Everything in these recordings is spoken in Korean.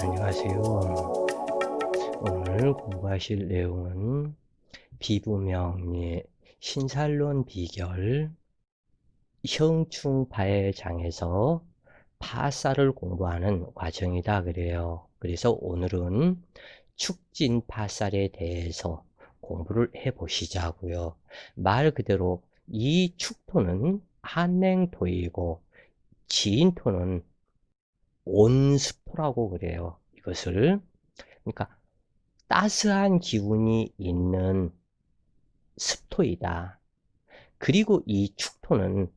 안녕하세요. 오늘 공부하실 내용은 비부명리, 신살론 비결, 형충파해장에서 파살을 공부하는 과정이다 그래요. 그래서 오늘은 축진파살에 대해서 공부를 해보시자고요. 말 그대로 이 축토는 한냉토이고 지인토는 온습토라고 그래요. 이것을 그러니까 따스한 기운이 있는 습토이다. 그리고 이 축토는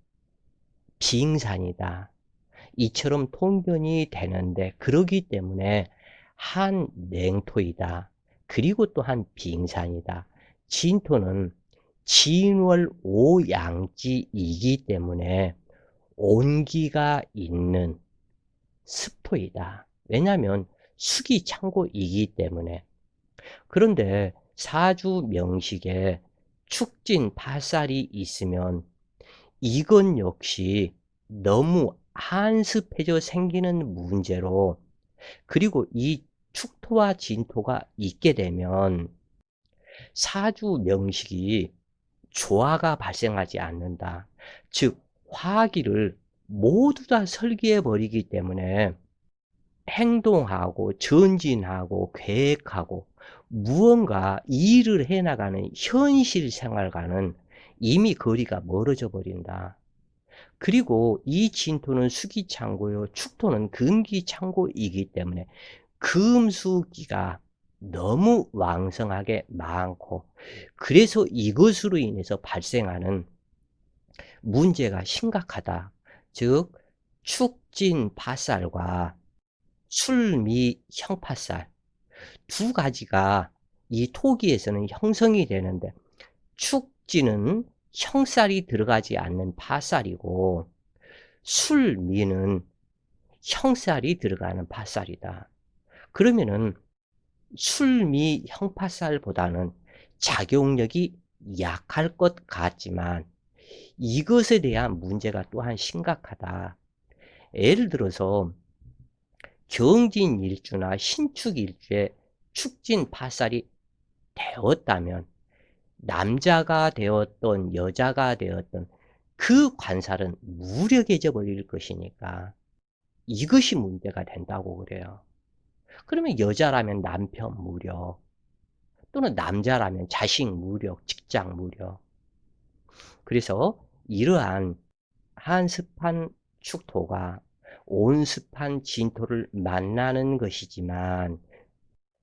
비잉산이다. 이처럼 통변이 되는데 그러기 때문에 한 냉토이다. 그리고 또 한 비잉산이다. 진토는 진월 오양지이기 때문에 온기가 있는 습토이다. 왜냐하면 수기 창고이기 때문에. 그런데 사주 명식에 축진 파살이 있으면 이건 역시 너무 한습해져 생기는 문제로, 그리고 이 축토와 진토가 있게 되면 사주 명식이 조화가 발생하지 않는다. 즉 화기를 모두 다 설계해 버리기 때문에 행동하고 전진하고 계획하고 무언가 일을 해나가는 현실 생활과는 이미 거리가 멀어져 버린다. 그리고 이 진토는 수기창고요, 축토는 금기창고이기 때문에 금수기가 너무 왕성하게 많고, 그래서 이것으로 인해서 발생하는 문제가 심각하다. 즉 축진파살과 술미 형파살 두 가지가 이 토기에서는 형성이 되는데, 축지는 형살이 들어가지 않는 파살이고 술미는 형살이 들어가는 파살이다. 그러면은 술미 형파살보다는 작용력이 약할 것 같지만 이것에 대한 문제가 또한 심각하다. 예를 들어서 경진일주나 신축일주에 축진파살이 되었다면 남자가 되었던 여자가 되었던 그 관살은 무력해져 버릴 것이니까 이것이 문제가 된다고 그래요. 그러면 여자라면 남편 무력, 또는 남자라면 자식 무력, 직장 무력. 그래서 이러한 한습한 축토가 온습한 진토를 만나는 것이지만,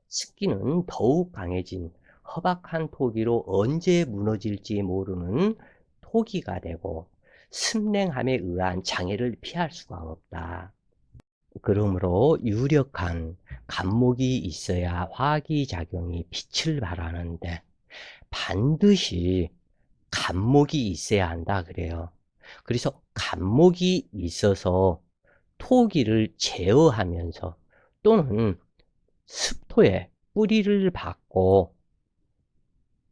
습기는 더욱 강해진 허박한 토기로 언제 무너질지 모르는 토기가 되고 습냉함에 의한 장애를 피할 수가 없다. 그러므로 유력한 간목이 있어야 화기작용이 빛을 발하는데 반드시 간목이 있어야 한다 그래요. 그래서 간목이 있어서 토기를 제어하면서 또는 습토에 뿌리를 받고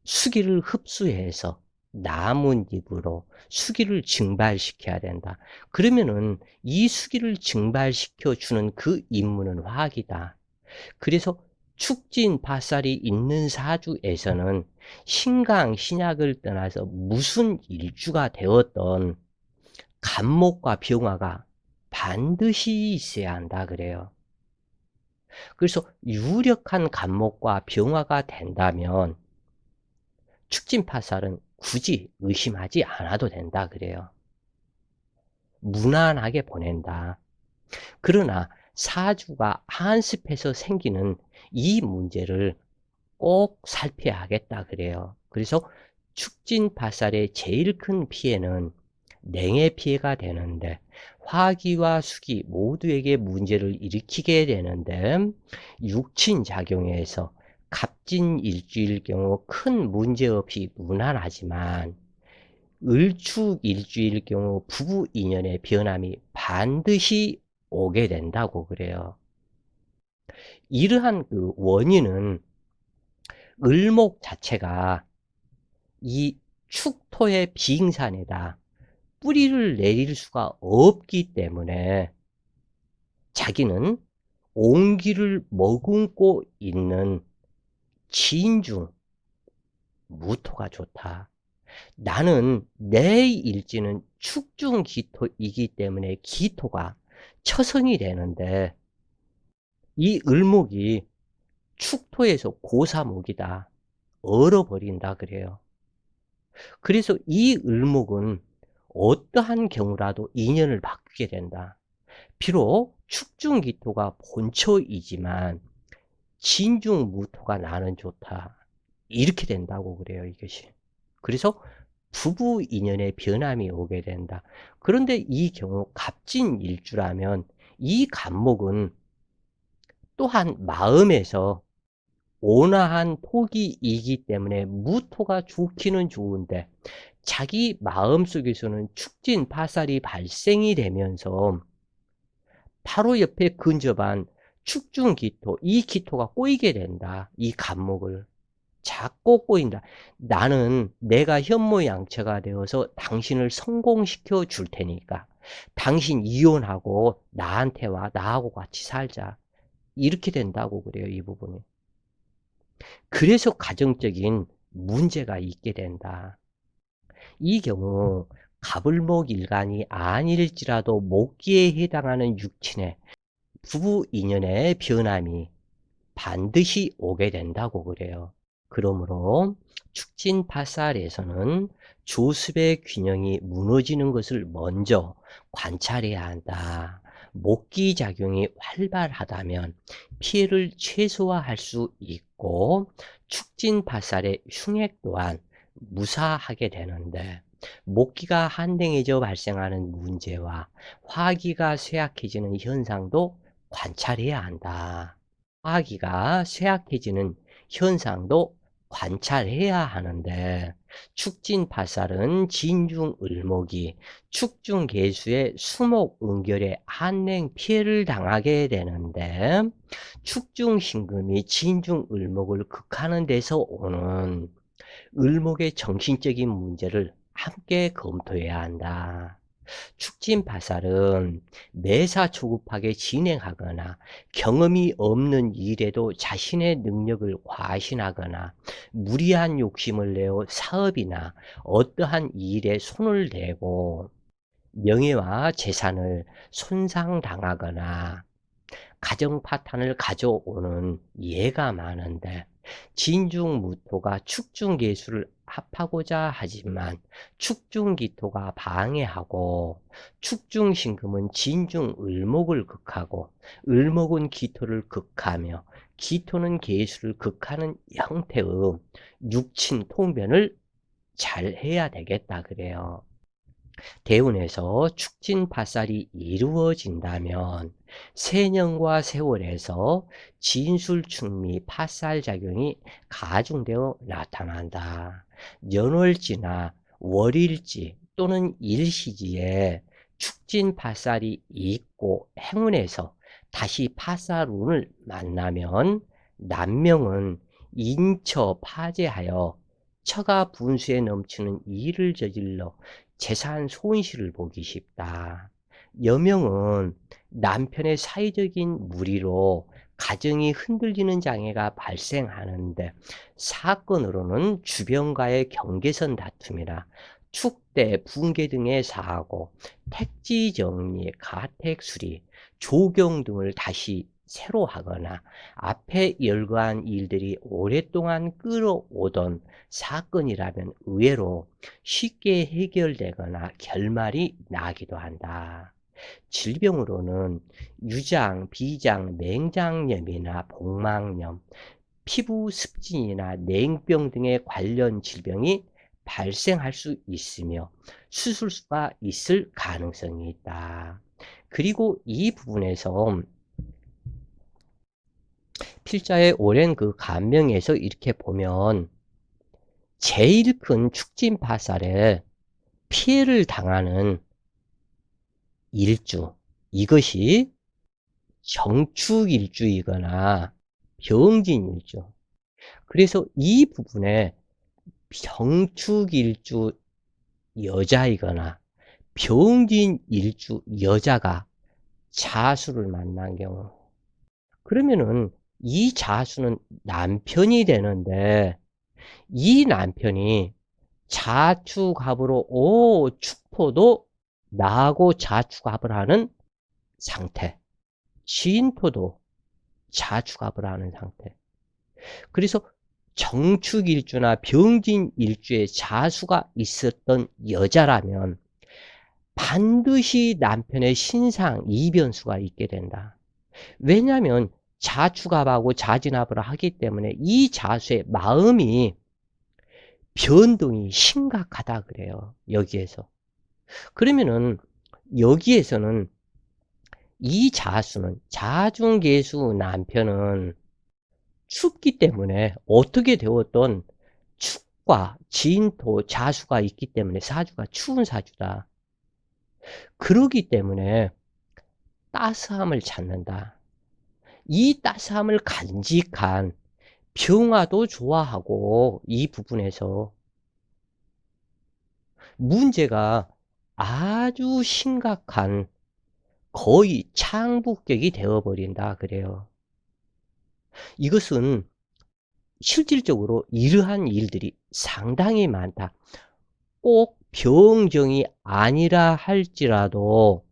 수기를 흡수해서 나뭇잎으로 수기를 증발시켜야 된다. 그러면은 이 수기를 증발시켜 주는 그 임무는 화기다. 그래서 축진파살이 있는 사주에서는 신강, 신약을 떠나서 무슨 일주가 되었던 간목과 병화가 반드시 있어야 한다 그래요. 그래서 유력한 간목과 병화가 된다면 축진파살은 굳이 의심하지 않아도 된다 그래요. 무난하게 보낸다. 그러나 사주가 한습해서 생기는 이 문제를 꼭 살펴야겠다 그래요. 그래서 축진파살의 제일 큰 피해는 냉의 피해가 되는데, 화기와 수기 모두에게 문제를 일으키게 되는데, 육친작용에서 갑진일주일 경우 큰 문제 없이 무난하지만 을축일주일 경우 부부 인연의 변함이 반드시 오게 된다고 그래요. 이러한 그 원인은 을목 자체가 이 축토의 비잉산에다 뿌리를 내릴 수가 없기 때문에 자기는 온기를 머금고 있는 진중 무토가 좋다. 나는 내 일지는 축중 기토이기 때문에 기토가 처성이 되는데 이 을목이 축토에서 고사목이다. 얼어버린다 그래요. 그래서 이 을목은 어떠한 경우라도 인연을 바꾸게 된다. 비록 축중기토가 본초이지만 진중무토가 나는 좋다. 이렇게 된다고 그래요, 이것이. 그래서 부부 인연의 변함이 오게 된다. 그런데 이 경우 갑진일주라면 이 갑목은 또한 마음에서 온화한 토기이기 때문에 무토가 좋기는 좋은데 자기 마음속에서는 축진 파살이 발생이 되면서 바로 옆에 근접한 축중기토, 이 기토가 꼬이게 된다. 이 갑목을. 자꾸 꼬인다. 나는 내가 현모양처가 되어서 당신을 성공시켜 줄 테니까 당신 이혼하고 나한테 와. 나하고 같이 살자. 이렇게 된다고 그래요. 이 부분이. 그래서 가정적인 문제가 있게 된다. 이 경우 갑을목 일간이 아닐지라도 목기에 해당하는 육친의 부부 인연의 변함이 반드시 오게 된다고 그래요. 그러므로 축진파살에서는 조습의 균형이 무너지는 것을 먼저 관찰해야 한다. 목기작용이 활발하다면 피해를 최소화할 수 있고 축진파살의 흉액 또한 무사하게 되는데 목기가 한랭해져 발생하는 문제와 화기가 쇠약해지는 현상도 관찰해야 한다. 화기가 쇠약해지는 현상도 관찰해야 하는데 축진파살은 진중을목이 축중개수의 수목응결에 한랭 피해를 당하게 되는데 축중신금이 진중을목을 극하는 데서 오는 을목의 정신적인 문제를 함께 검토해야 한다. 축진파살은 매사 조급하게 진행하거나 경험이 없는 일에도 자신의 능력을 과신하거나 무리한 욕심을 내어 사업이나 어떠한 일에 손을 대고 명예와 재산을 손상당하거나 가정 파탄을 가져오는 예가 많은데 진중무토가 축중계수를 합하고자 하지만 축중기토가 방해하고 축중신금은 진중을목을 극하고 을목은 기토를 극하며 기토는 계수를 극하는 형태의 육친 통변을 잘 해야 되겠다 그래요. 대운에서 축진파살이 이루어진다면 세년과 세월에서 진술충미 파살작용이 가중되어 나타난다. 년월지나 월일지 또는 일시지에 축진파살이 있고 행운에서 다시 파살운을 만나면 남명은 인처 파재하여 처가 분수에 넘치는 일을 저질러 재산 손실을 보기 쉽다. 여명은 남편의 사회적인 무리로 가정이 흔들리는 장애가 발생하는데 사건으로는 주변과의 경계선 다툼이나 축대, 붕괴 등의 사고, 택지 정리, 가택 수리, 조경 등을 다시 새로 하거나 앞에 열거한 일들이 오랫동안 끌어오던 사건이라면 의외로 쉽게 해결되거나 결말이 나기도 한다. 질병으로는 유장, 비장, 맹장염이나 복막염, 피부 습진이나 냉병 등의 관련 질병이 발생할 수 있으며 수술수가 있을 가능성이 있다. 그리고 이 부분에서 필자의 오랜 그 감명에서 이렇게 보면 제일 큰 축진파살에 피해를 당하는 일주, 이것이 정축일주이거나 병진일주. 그래서 이 부분에 정축일주 여자이거나 병진일주 여자가 자수를 만난 경우 그러면은 이 자수는 남편이 되는데 이 남편이 자축합으로 축토도 나하고 자축합을 하는 상태, 진토도 자축합을 하는 상태. 그래서 정축일주나 병진일주에 자수가 있었던 여자라면 반드시 남편의 신상 이변수가 있게 된다. 왜냐하면 자축합하고 자진합을 하기 때문에 이 자수의 마음이 변동이 심각하다 그래요. 여기에서. 그러면은 여기에서는 이 자수는 자중계수 남편은 춥기 때문에 어떻게 되었던 축과 진토 자수가 있기 때문에 사주가 추운 사주다. 그러기 때문에 따스함을 찾는다. 이 따스함을 간직한 병화도 좋아하고 이 부분에서 문제가 아주 심각한 거의 창북격이 되어버린다 그래요. 이것은 실질적으로 이러한 일들이 상당히 많다. 꼭 병정이 아니라 할지라도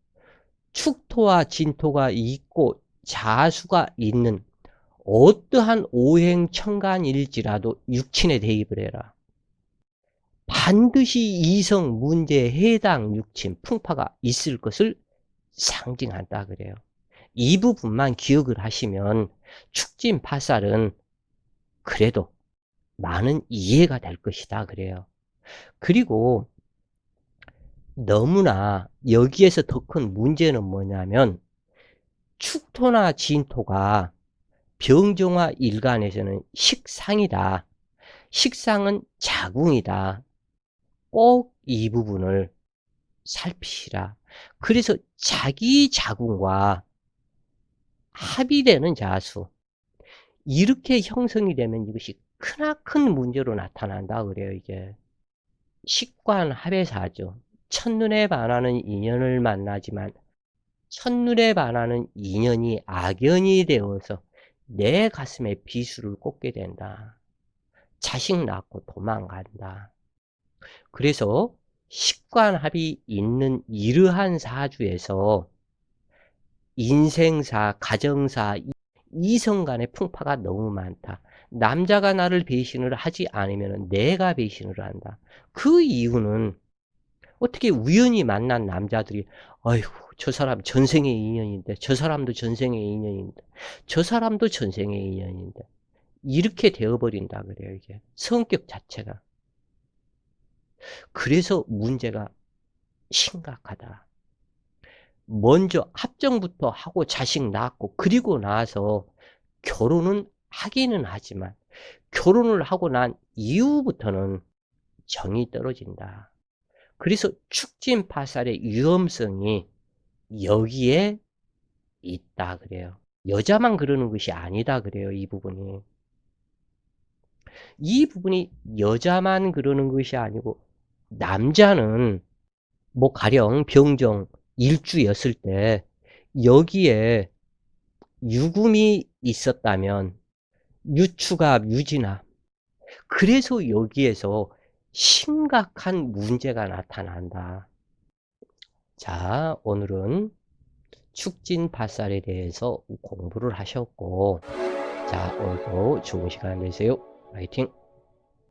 축토와 진토가 있고 자수가 있는 어떠한 오행천간일지라도 육친에 대입을 해라. 반드시 이성 문제에 해당 육친, 풍파가 있을 것을 상징한다 그래요. 이 부분만 기억을 하시면 축진파살은 그래도 많은 이해가 될 것이다 그래요. 그리고 너무나 여기에서 더 큰 문제는 뭐냐면 축토나 진토가 병정화 일간에서는 식상이다. 식상은 자궁이다. 꼭 이 부분을 살피시라. 그래서 자기 자궁과 합의되는 자수, 이렇게 형성이 되면 이것이 크나큰 문제로 나타난다 그래요. 이게 식관합의사죠. 첫눈에 반하는 인연을 만나지만 첫눈에 반하는 인연이 악연이 되어서 내 가슴에 비수를 꽂게 된다. 자식 낳고 도망간다. 그래서 식관합이 있는 이러한 사주에서 인생사, 가정사, 이성 간의 풍파가 너무 많다. 남자가 나를 배신을 하지 않으면 내가 배신을 한다. 그 이유는 어떻게 우연히 만난 남자들이 아이고 저 사람 전생의 인연인데 저 사람도 전생의 인연인데 저 사람도 전생의 인연인데 이렇게 되어버린다 그래요. 이게 성격 자체가. 그래서 문제가 심각하다. 먼저 합정부터 하고 자식 낳고 그리고 나서 결혼은 하기는 하지만 결혼을 하고 난 이후부터는 정이 떨어진다. 그래서 축진파살의 위험성이 여기에 있다 그래요. 여자만 그러는 것이 아니다 그래요. 이 부분이. 이 부분이 여자만 그러는 것이 아니고 남자는 뭐 가령 병정 일주였을 때 여기에 유금이 있었다면 유축합, 유진합, 그래서 여기에서 심각한 문제가 나타난다. 자, 오늘은 축진파살에 대해서 공부를 하셨고, 자, 오늘도 좋은 시간 되세요. 화이팅!